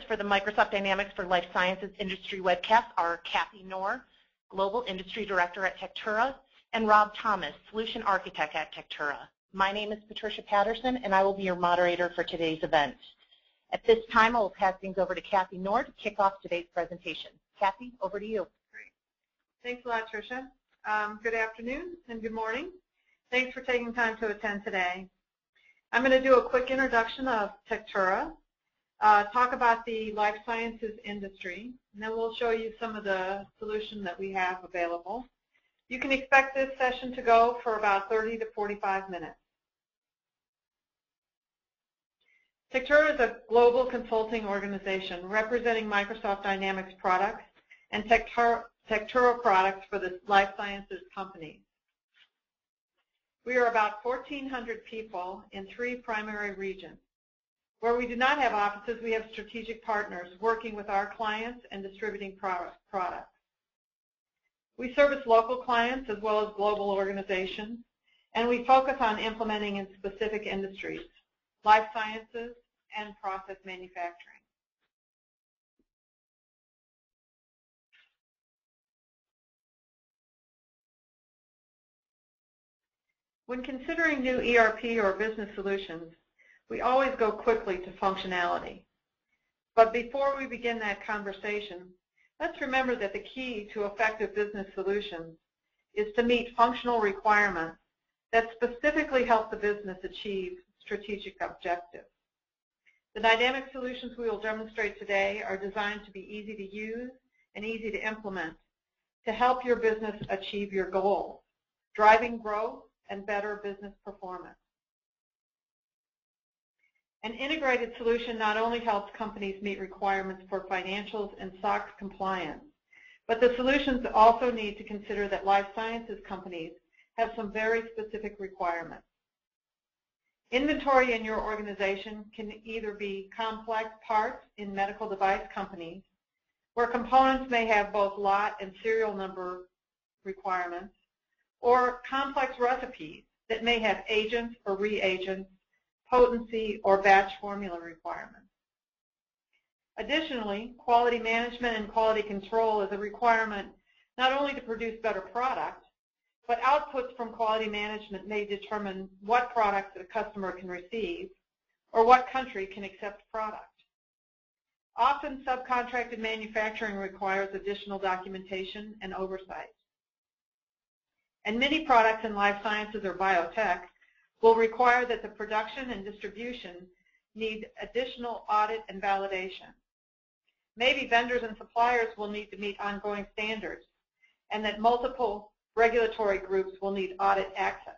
for the Microsoft Dynamics for Life Sciences Industry webcast are Kathy Knorr, Global Industry Director at Tectura, and Rob Thomas, Solution Architect at Tectura. My name is Patricia Patterson, and I will be your moderator for today's event. At this time, I will pass things over to Kathy Knorr to kick off today's presentation. Kathy, over to you. Great. Thanks a lot, Tricia. Good afternoon and good morning. Thanks for taking time to attend today. I'm going to do a quick introduction of Tectura, talk about the life sciences industry, and then we'll show you some of the solutions that we have available. You can expect this session to go for about 30 to 45 minutes. Tectura is a global consulting organization representing Microsoft Dynamics products and Tectura products for the life sciences companies. We are about 1,400 people in 3 primary regions. Where we do not have offices, we have strategic partners working with our clients and distributing products. We service local clients as well as global organizations, and we focus on implementing in specific industries, life sciences, and process manufacturing. When considering new ERP or business solutions, we always go quickly to functionality. But before we begin that conversation, let's remember that the key to effective business solutions is to meet functional requirements that specifically help the business achieve strategic objectives. The dynamic solutions we will demonstrate today are designed to be easy to use and easy to implement to help your business achieve your goals, driving growth and better business performance. An integrated solution not only helps companies meet requirements for financials and SOX compliance, but the solutions also need to consider that life sciences companies have some very specific requirements. Inventory in your organization can either be complex parts in medical device companies, where components may have both lot and serial number requirements, or complex recipes that may have agents or reagents, potency, or batch formula requirements. Additionally, quality management and quality control is a requirement not only to produce better product, but outputs from quality management may determine what products a customer can receive or what country can accept product. Often, subcontracted manufacturing requires additional documentation and oversight. And many products in life sciences or biotech will require that the production and distribution need additional audit and validation. Maybe vendors and suppliers will need to meet ongoing standards, and that multiple regulatory groups will need audit access.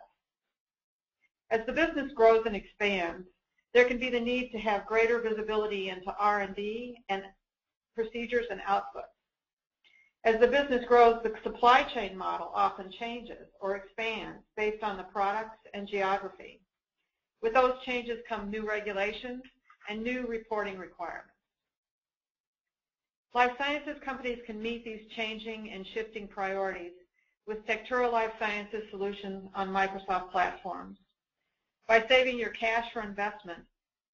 As the business grows and expands, there can be the need to have greater visibility into R&D and procedures and outputs. As the business grows, the supply chain model often changes or expands based on the products and geography. With those changes come new regulations and new reporting requirements. Life sciences companies can meet these changing and shifting priorities with Tectura Life Sciences solutions on Microsoft platforms by saving your cash for investment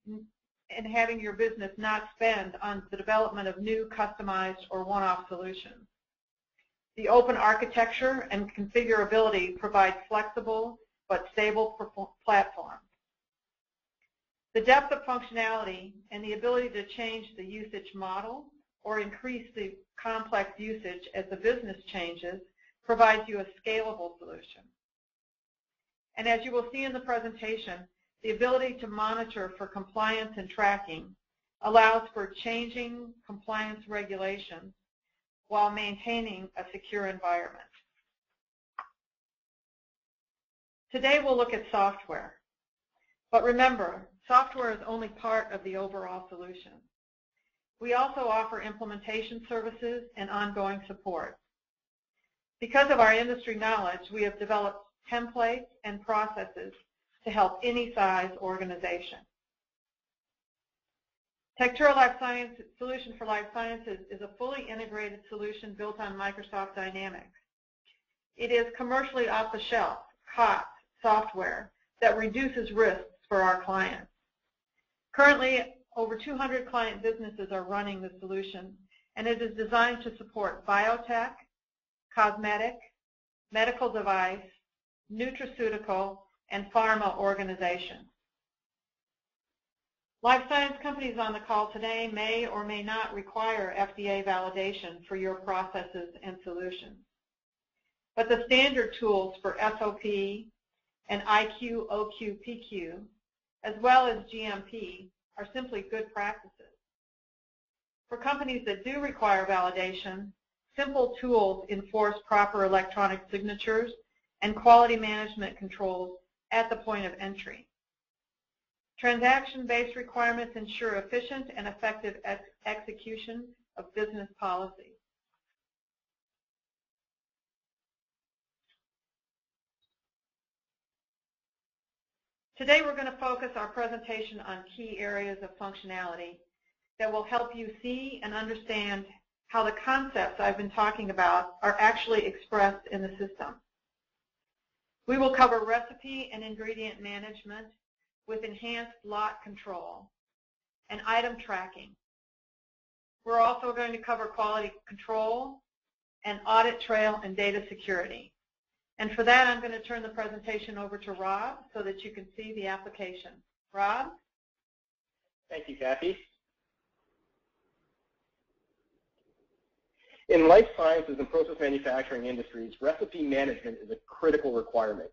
and having your business not spend on the development of new customized or one-off solutions. The open architecture and configurability provide flexible but stable platforms. The depth of functionality and the ability to change the usage model or increase the complex usage as the business changes provides you a scalable solution. And as you will see in the presentation, the ability to monitor for compliance and tracking allows for changing compliance regulations while maintaining a secure environment. Today we'll look at software. But remember, software is only part of the overall solution. We also offer implementation services and ongoing support. Because of our industry knowledge, we have developed templates and processes to help any size organization. Tectura Life Sciences Solution for Life Sciences is a fully integrated solution built on Microsoft Dynamics. It is commercially off-the-shelf, COTS software that reduces risks for our clients. Currently, Over 200 client businesses are running the solution, and it is designed to support biotech, cosmetic, medical device, nutraceutical, and pharma organizations. Life science companies on the call today may or may not require FDA validation for your processes and solutions. But the standard tools for SOP and IQ, OQ, PQ, as well as GMP, are simply good practices. For companies that do require validation, simple tools enforce proper electronic signatures and quality management controls at the point of entry. Transaction-based requirements ensure efficient and effective execution of business policy. Today we're going to focus our presentation on key areas of functionality that will help you see and understand how the concepts I've been talking about are actually expressed in the system. We will cover recipe and ingredient management with enhanced lot control and item tracking. We're also going to cover quality control and audit trail and data security. And for that, I'm going to turn the presentation over to Rob so that you can see the application. Rob? Thank you, Kathy. In life sciences and process manufacturing industries, recipe management is a critical requirement.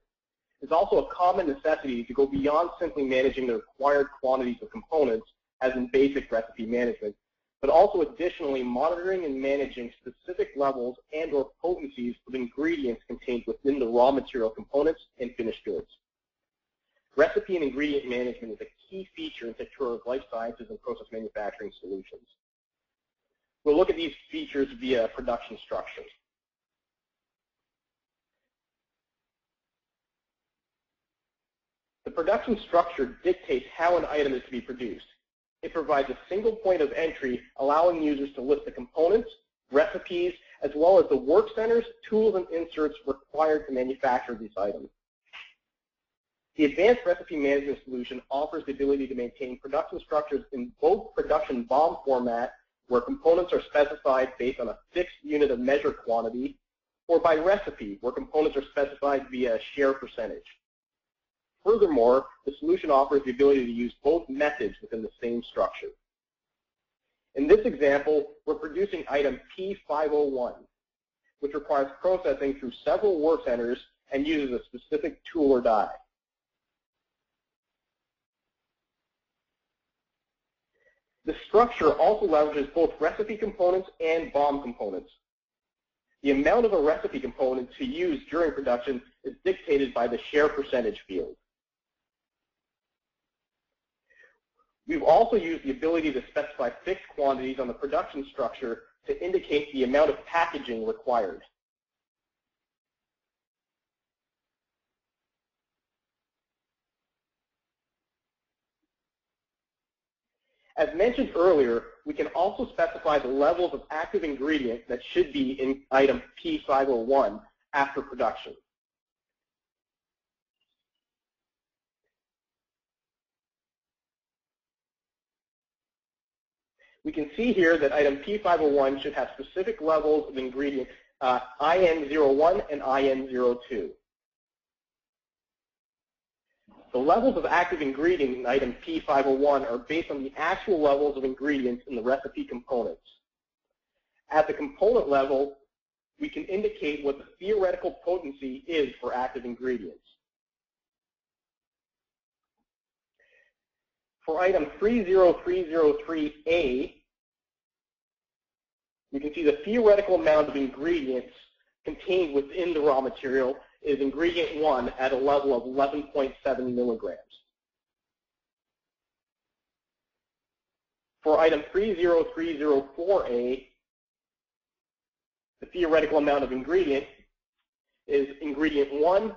It's also a common necessity to go beyond simply managing the required quantities of components, as in basic recipe management, but also additionally monitoring and managing specific levels and or potencies of ingredients contained within the raw material components and finished goods. Recipe and ingredient management is a key feature in Tectura's life sciences and process manufacturing solutions. We'll look at these features via production structure. The production structure dictates how an item is to be produced. It provides a single point of entry, allowing users to list the components, recipes, as well as the work centers, tools, and inserts required to manufacture these items. The advanced recipe management solution offers the ability to maintain production structures in both production BOM format, where components are specified based on a fixed unit of measured quantity, or by recipe, where components are specified via a share percentage. Furthermore, the solution offers the ability to use both methods within the same structure. In this example, we're producing item P501, which requires processing through several work centers and uses a specific tool or die. The structure also leverages both recipe components and BOM components. The amount of a recipe component to use during production is dictated by the share percentage field. We've also used the ability to specify fixed quantities on the production structure to indicate the amount of packaging required. As mentioned earlier, we can also specify the levels of active ingredient that should be in item P501 after production. We can see here that item P501 should have specific levels of ingredient IN01 and IN02. The levels of active ingredient in item P501 are based on the actual levels of ingredients in the recipe components. At the component level, we can indicate what the theoretical potency is for active ingredients. For item 30303A, we can see the theoretical amount of ingredients contained within the raw material is ingredient 1 at a level of 11.7 milligrams. For item 30304A, the theoretical amount of ingredient is ingredient 1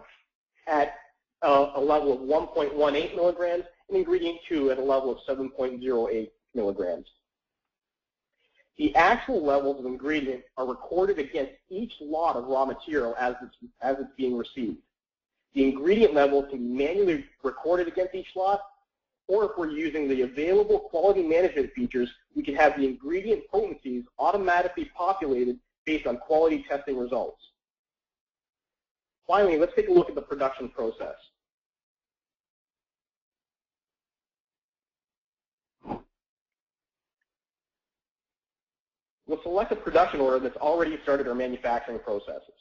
at a level of 1.18 milligrams, and ingredient 2 at a level of 7.08 milligrams. The actual levels of ingredient are recorded against each lot of raw material as it's being received. The ingredient levels can be manually recorded against each lot, or if we're using the available quality management features, we can have the ingredient potencies automatically populated based on quality testing results. Finally, let's take a look at the production process. We'll select a production order that's already started our manufacturing processes.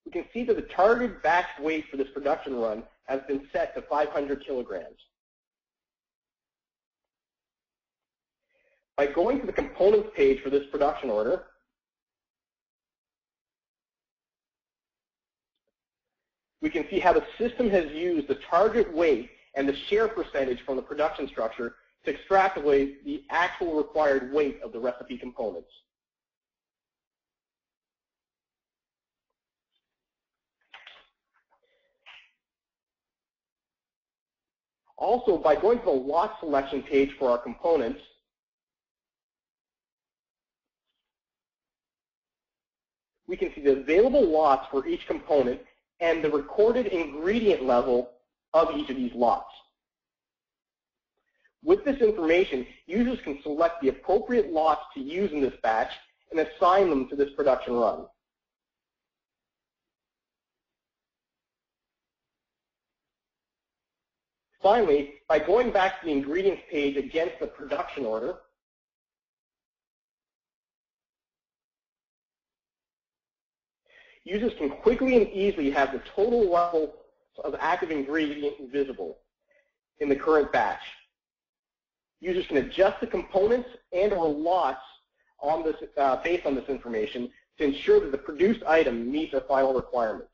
We can see that the target batch weight for this production run has been set to 500 kilograms. By going to the components page for this production order, we can see how the system has used the target weight and the share percentage from the production structure to extrapolate the actual required weight of the recipe components. Also, by going to the lot selection page for our components, we can see the available lots for each component and the recorded ingredient level of each of these lots. With this information, users can select the appropriate lots to use in this batch and assign them to this production run. Finally, by going back to the ingredients page against the production order, users can quickly and easily have the total level of active ingredient visible in the current batch. Users can adjust the components and or lots on this, based on this information to ensure that the produced item meets the final requirements.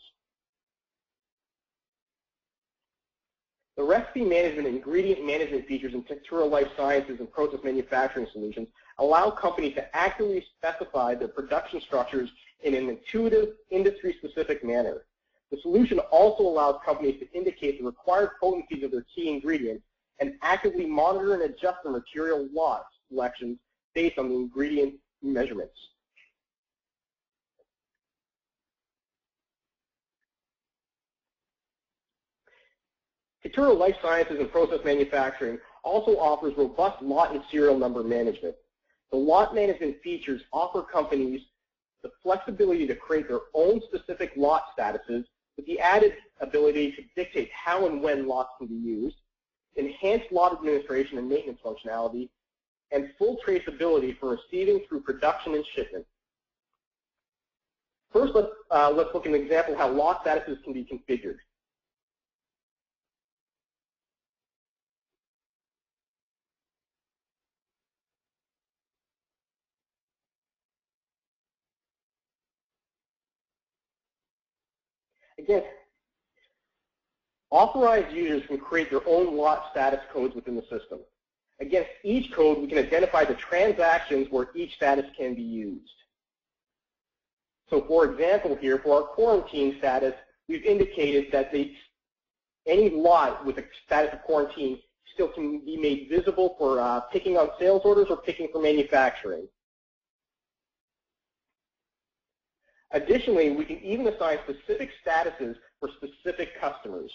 The recipe management and ingredient management features in Tectura Life Sciences and Process Manufacturing Solutions allow companies to accurately specify their production structures in an intuitive, industry-specific manner. The solution also allows companies to indicate the required potencies of their key ingredients and actively monitor and adjust the material lot selections based on the ingredient measurements. Tectura Life Sciences and Process Manufacturing also offers robust lot and serial number management. The lot management features offer companies the flexibility to create their own specific lot statuses with the added ability to dictate how and when lots can be used, enhanced lot administration and maintenance functionality, and full traceability for receiving through production and shipment. First, let's look at an example of how lot statuses can be configured. Again, authorized users can create their own lot status codes within the system. Against each code, we can identify the transactions where each status can be used. So for example here, for our quarantine status, we've indicated that any lot with a status of quarantine still can be made visible for picking on sales orders or picking for manufacturing. Additionally, we can even assign specific statuses for specific customers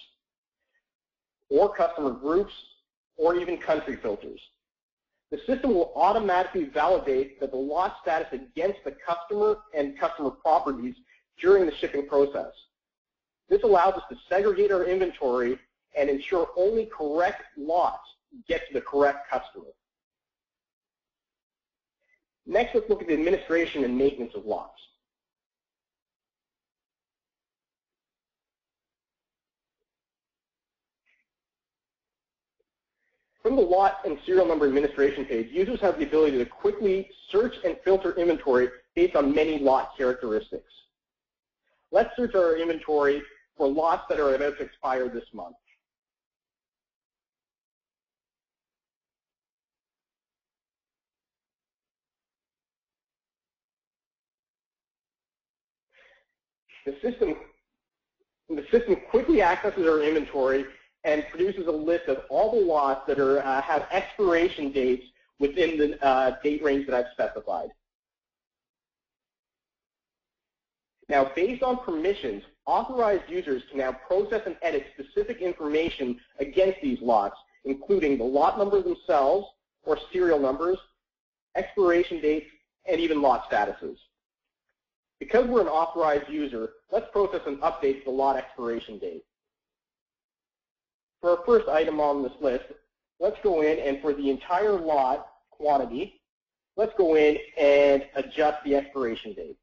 or customer groups or even country filters. The system will automatically validate that the lot status against the customer and customer properties during the shipping process. This allows us to segregate our inventory and ensure only correct lots get to the correct customer. Next, let's look at the administration and maintenance of lots. From the lot and serial number administration page, users have the ability to quickly search and filter inventory based on many lot characteristics. Let's search our inventory for lots that are about to expire this month. The system quickly accesses our inventory and produces a list of all the lots that have expiration dates within the date range that I've specified. Now, based on permissions, Authorized users can now process and edit specific information against these lots, including the lot numbers themselves, or serial numbers, expiration dates, and even lot statuses. Because we're an authorized user, let's process and update the lot expiration date. For our first item on this list, let's go in and for the entire lot quantity, let's go in and adjust the expiration date.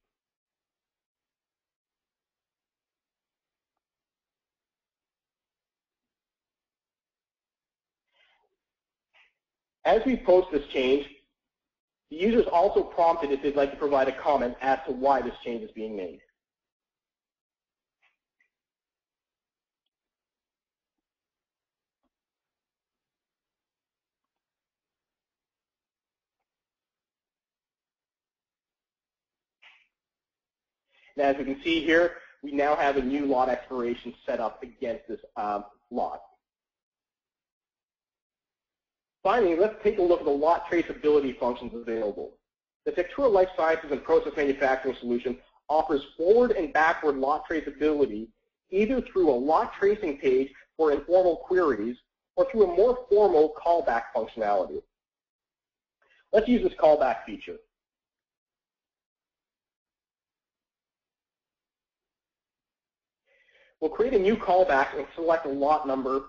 As we post this change, the user is also prompted if they'd like to provide a comment as to why this change is being made. And as we can see here, we now have a new lot expiration set up against this lot. Finally, let's take a look at the lot traceability functions available. The Tectura Life Sciences and Process Manufacturing solution offers forward and backward lot traceability either through a lot tracing page for informal queries or through a more formal callback functionality. Let's use this callback feature. We'll create a new callback and select a lot number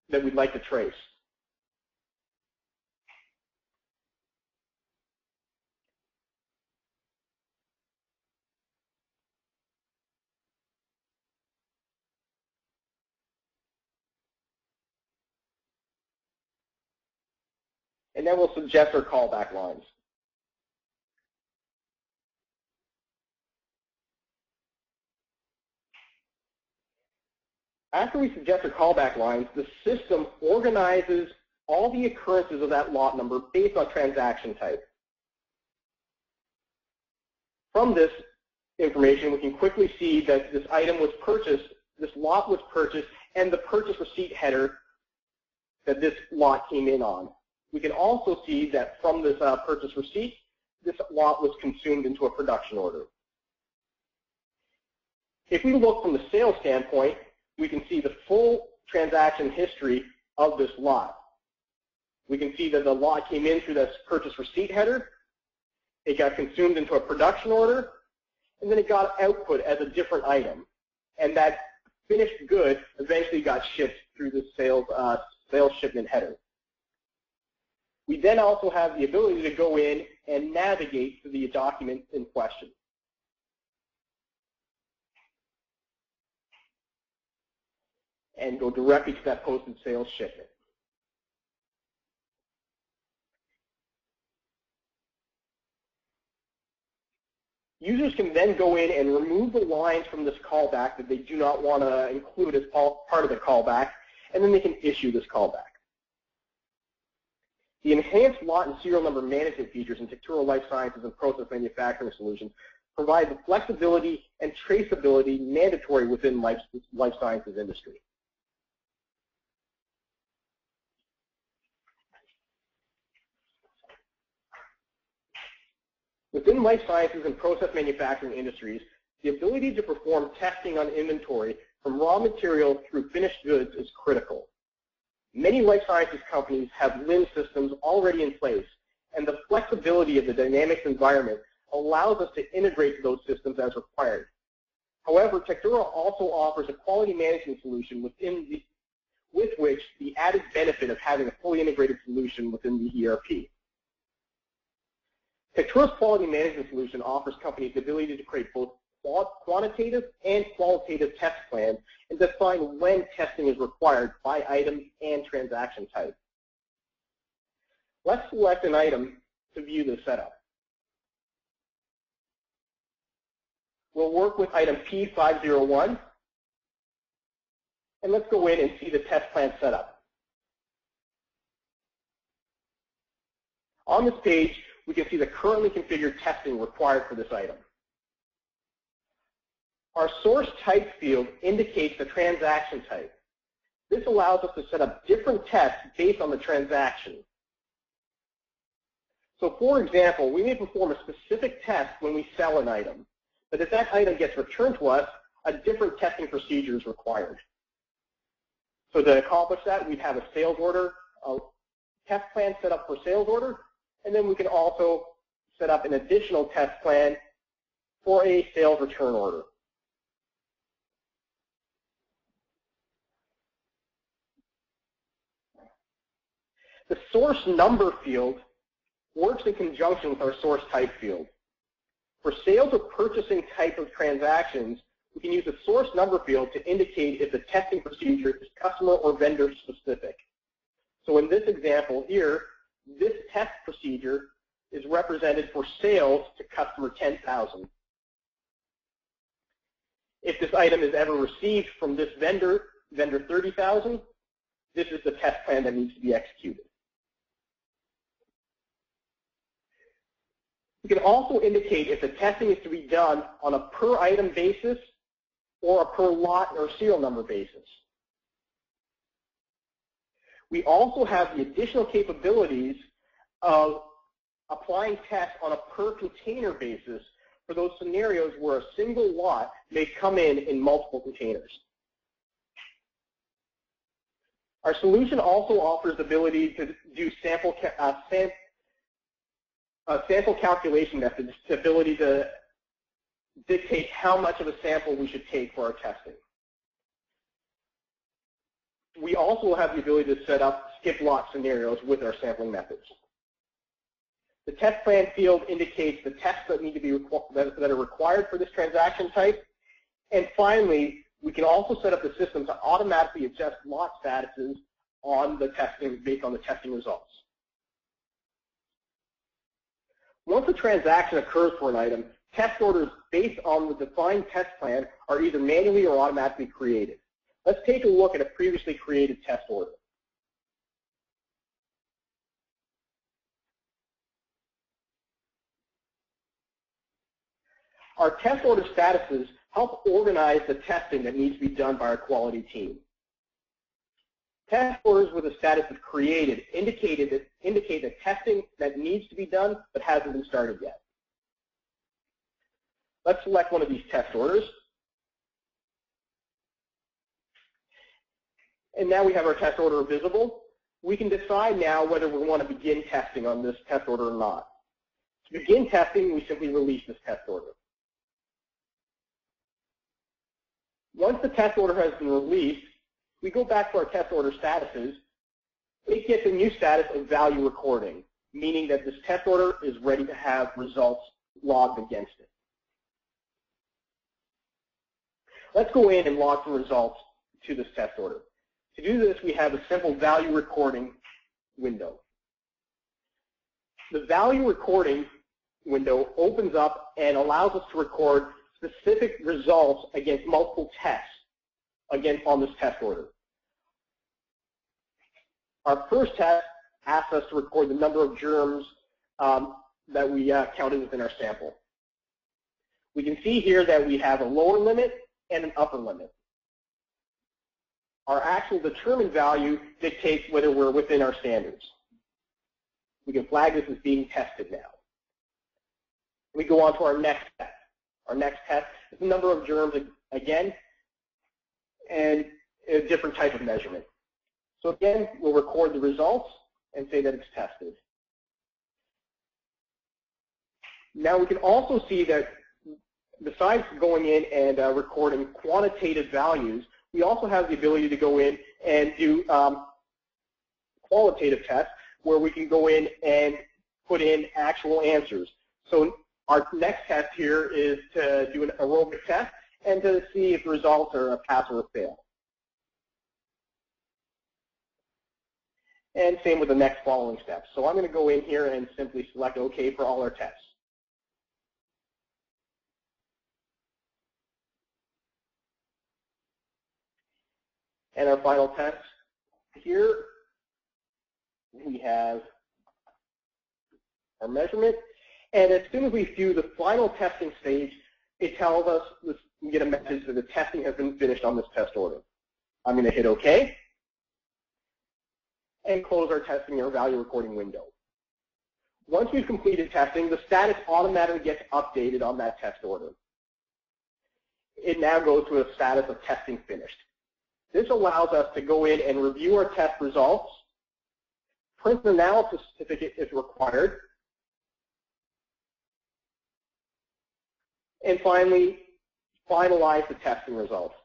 that we'd like to trace. And then we'll suggest our callback lines. After we suggest our callback lines, the system organizes all the occurrences of that lot number based on transaction type. From this information, we can quickly see that this item was purchased, this lot was purchased, and the purchase receipt header that this lot came in on. We can also see that from this purchase receipt, this lot was consumed into a production order. If we look from the sales standpoint, we can see the full transaction history of this lot. We can see that the lot came in through this purchase receipt header, it got consumed into a production order, and then it got output as a different item. And that finished good eventually got shipped through the sales shipment header. We then also have the ability to go in and navigate to the document in question. And go directly to that posted sales shipment. Users can then go in and remove the lines from this callback that they do not want to include as part of the callback, and then they can issue this callback. The enhanced lot and serial number management features in Tectura Life Sciences and Process Manufacturing Solutions provide the flexibility and traceability mandatory within life sciences industry. Within life sciences and process manufacturing industries, the ability to perform testing on inventory from raw material through finished goods is critical. Many life sciences companies have LIMS systems already in place, and the flexibility of the dynamics environment allows us to integrate to those systems as required. However, Tectura also offers a quality management solution with which the added benefit of having a fully integrated solution within the ERP. Tectura's quality management solution offers companies the ability to create both quantitative and qualitative test plans and define when testing is required by item and transaction type. Let's select an item to view the setup. We'll work with item P501, and let's go in and see the test plan setup. On this page, we can see the currently configured testing required for this item. Our source type field indicates the transaction type. This allows us to set up different tests based on the transaction. So for example, we may perform a specific test when we sell an item, But if that item gets returned to us, a different testing procedure is required. So to accomplish that, we'd have a sales order, a test plan set up for sales order, and then we can also set up an additional test plan for a sales return order. The source number field works in conjunction with our source type field. For sales or purchasing type of transactions, we can use the source number field to indicate if the testing procedure is customer or vendor specific. So in this example here, this test procedure is represented for sales to customer 10,000. If this item is ever received from this vendor 30,000, this is the test plan that needs to be executed. We can also indicate if the testing is to be done on a per item basis or a per lot or serial number basis. We also have the additional capabilities of applying tests on a per container basis for those scenarios where a single lot may come in multiple containers. Our solution also offers the ability to do sample calculation methods, the ability to dictate how much of a sample we should take for our testing. We also have the ability to set up skip lot scenarios with our sampling methods. The test plan field indicates the tests that need to be that are required for this transaction type. And finally, we can also set up the system to automatically adjust lot statuses on the testing based on the testing results. Once a transaction occurs for an item, test orders based on the defined test plan are either manually or automatically created. Let's take a look at a previously created test order. Our test order statuses help organize the testing that needs to be done by our quality team. Test orders with a status of created indicate the testing that needs to be done but hasn't been started yet. Let's select one of these test orders. And now we have our test order visible. We can decide now whether we want to begin testing on this test order or not. To begin testing, we simply release this test order. Once the test order has been released, we go back to our test order statuses. It gets a new status of value recording, meaning that this test order is ready to have results logged against it. Let's go in and log some results to this test order. To do this, we have a simple value recording window. The value recording window opens up and allows us to record specific results against multiple tests on this test order. Our first test asks us to record the number of germs that we counted within our sample. We can see here that we have a lower limit and an upper limit. Our actual determined value dictates whether we're within our standards. We can flag this as being tested now. We go on to our next test. Our next test is the number of germs again, and a different type of measurement. So again, we'll record the results and say that it's tested. Now we can also see that besides going in and recording quantitative values, we also have the ability to go in and do qualitative tests where we can go in and put in actual answers. So our next test here is to do an aerobic test and to see if the results are a pass or a fail. And same with the next following steps. So I'm going to go in here and simply select OK for all our tests. And our final test here, we have our measurement. And as soon as we do the final testing stage, it tells us, we get a message that the testing has been finished on this test order. I'm going to hit OK and close our testing or value recording window. Once we've completed testing, the status automatically gets updated on that test order. it now goes to a status of testing finished. This allows us to go in and review our test results, print an analysis certificate if required, and finally, finalize the testing results.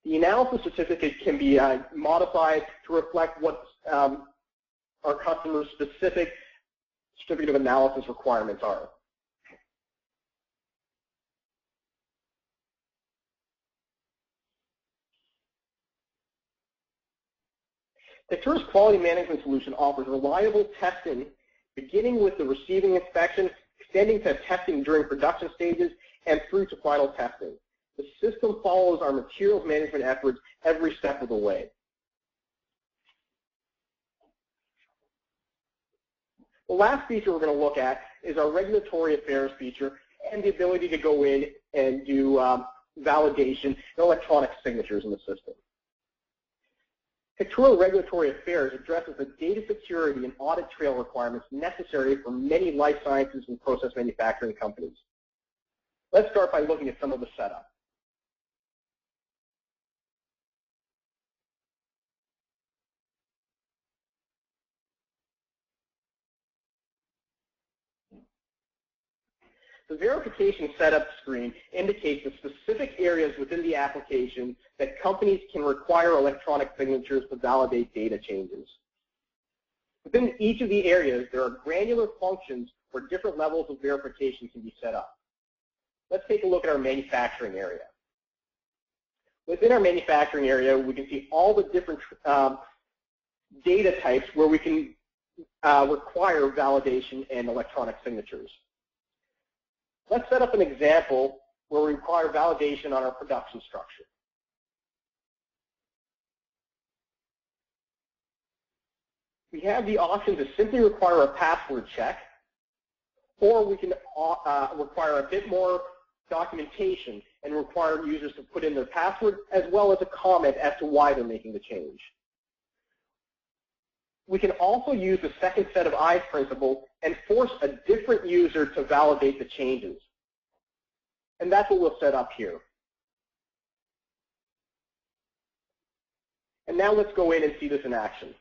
The analysis certificate can be modified to reflect what our customer's specific certificate of analysis requirements are. Tectura's quality management solution offers reliable testing, beginning with the receiving inspection, extending to testing during production stages, and through to final testing. The system follows our materials management efforts every step of the way. The last feature we're going to look at is our regulatory affairs feature and the ability to go in and do validation and electronic signatures in the system. Tectura Regulatory Affairs addresses the data security and audit trail requirements necessary for many life sciences and process manufacturing companies. Let's start by looking at some of the setup. The verification setup screen indicates the specific areas within the application that companies can require electronic signatures to validate data changes. Within each of the areas, there are granular functions where different levels of verification can be set up. Let's take a look at our manufacturing area. Within our manufacturing area, we can see all the different data types where we can require validation and electronic signatures. Let's set up an example where we require validation on our production structure. We have the option to simply require a password check, or we can require a bit more documentation and require users to put in their password as well as a comment as to why they're making the change. We can also use the second set of eyes principle and force a different user to validate the changes. And that's what we'll set up here. And now let's go in and see this in action.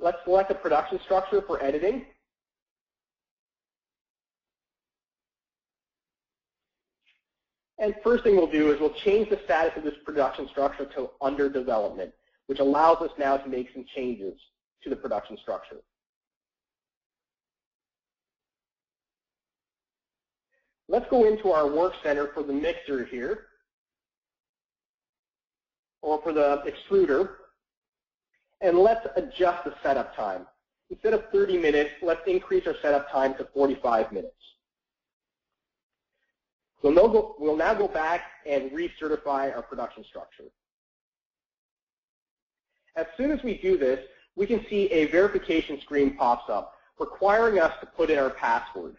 Let's select a production structure for editing. And first thing we'll do is we'll change the status of this production structure to under development, which allows us now to make some changes to the production structure. Let's go into our work center for the mixer here, or for the extruder, and let's adjust the setup time. Instead of 30 minutes, let's increase our setup time to 45 minutes. We'll now go back and recertify our production structure. As soon as we do this, we can see a verification screen pops up, requiring us to put in our password.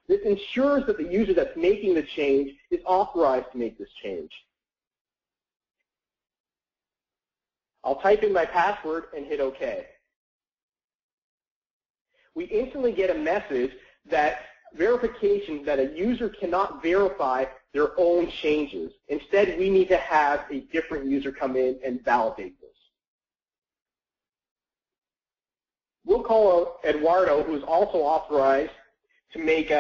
This ensures that the user that's making the change is authorized to make this change. I'll type in my password and hit OK. We instantly get a message that verification that a user cannot verify their own changes. Instead, we need to have a different user come in and validate this. We'll call Eduardo, who is also authorized to make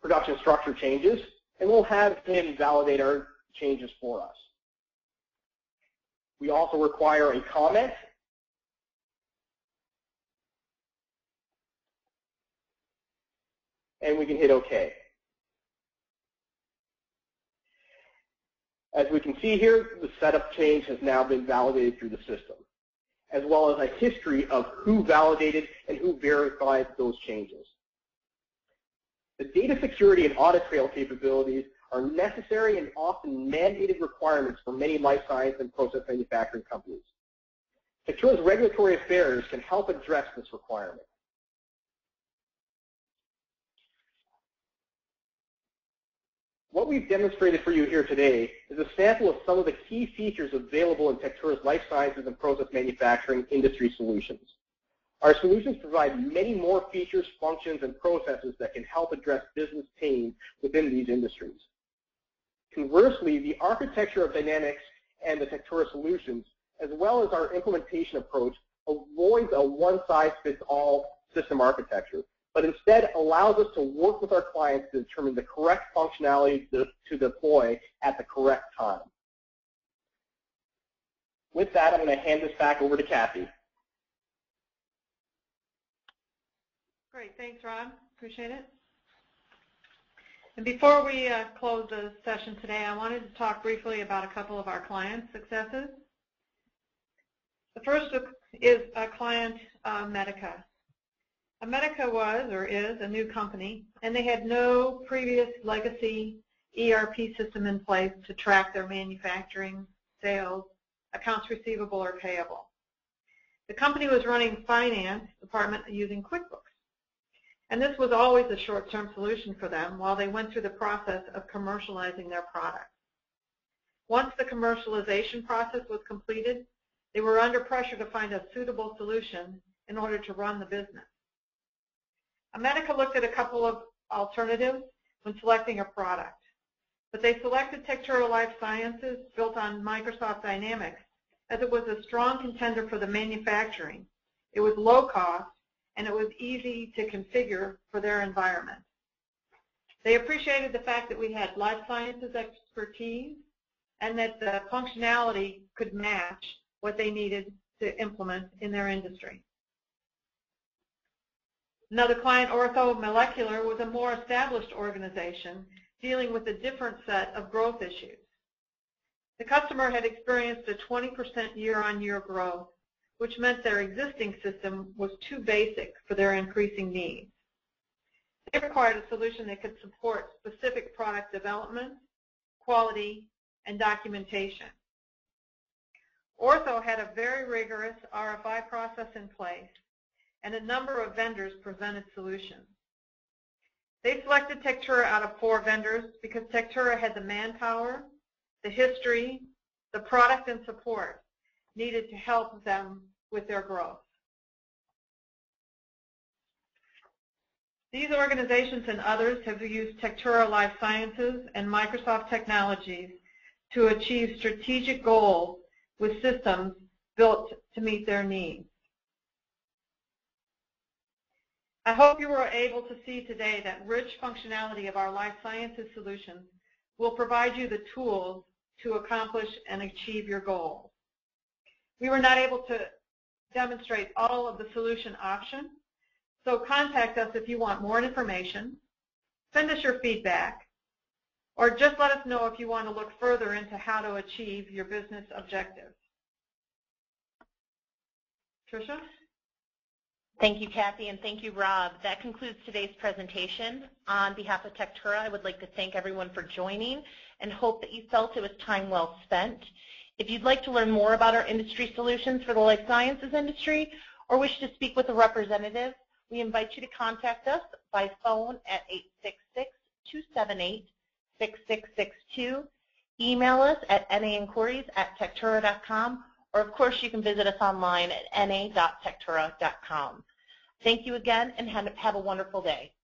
production structure changes, and we'll have him validate our changes for us. We also require a comment. And we can hit OK. As we can see here, the setup change has now been validated through the system, as well as a history of who validated and who verified those changes. The data security and audit trail capabilities are necessary and often mandated requirements for many life science and process manufacturing companies. Tectura's regulatory affairs can help address this requirement. What we've demonstrated for you here today is a sample of some of the key features available in Tectura's life sciences and process manufacturing industry solutions. Our solutions provide many more features, functions, and processes that can help address business pain within these industries. Conversely, the architecture of Dynamics and the Tectura solutions, as well as our implementation approach, avoids a one-size-fits-all system architecture, but instead allows us to work with our clients to determine the correct functionality to deploy at the correct time. With that, I'm going to hand this back over to Kathy. Great, thanks, Rob. Appreciate it. And before we close the session today, I wanted to talk briefly about a couple of our client successes. The first is a client, Medica. Medica was, or is, a new company, and they had no previous legacy ERP system in place to track their manufacturing, sales, accounts receivable, or payable. The company was running finance department using QuickBooks. And this was always a short-term solution for them while they went through the process of commercializing their product. Once the commercialization process was completed, they were under pressure to find a suitable solution in order to run the business. Medica looked at a couple of alternatives when selecting a product, but they selected Tectura Life Sciences built on Microsoft Dynamics as it was a strong contender for the manufacturing. It was low cost, and it was easy to configure for their environment. They appreciated the fact that we had life sciences expertise and that the functionality could match what they needed to implement in their industry. Another client, Ortho Molecular, was a more established organization dealing with a different set of growth issues. The customer had experienced a 20% year-on-year growth, which meant their existing system was too basic for their increasing needs. They required a solution that could support specific product development, quality, and documentation. Ortho had a very rigorous RFI process in place, and a number of vendors presented solutions. They selected Tectura out of 4 vendors because Tectura had the manpower, the history, the product, and support needed to help them with their growth. These organizations and others have used Tectura Life Sciences and Microsoft Technologies to achieve strategic goals with systems built to meet their needs. I hope you were able to see today that rich functionality of our life sciences solutions will provide you the tools to accomplish and achieve your goals. We were not able to demonstrate all of the solution options, so contact us if you want more information, send us your feedback, or just let us know if you want to look further into how to achieve your business objectives. Tricia? Thank you, Kathy, and thank you, Rob. That concludes today's presentation. On behalf of Tectura, I would like to thank everyone for joining and hope that you felt it was time well spent. If you'd like to learn more about our industry solutions for the life sciences industry or wish to speak with a representative, we invite you to contact us by phone at 866-278-6662, email us at nainquiries@tectura.com, or of course you can visit us online at na.tectura.com. Thank you again and have a wonderful day.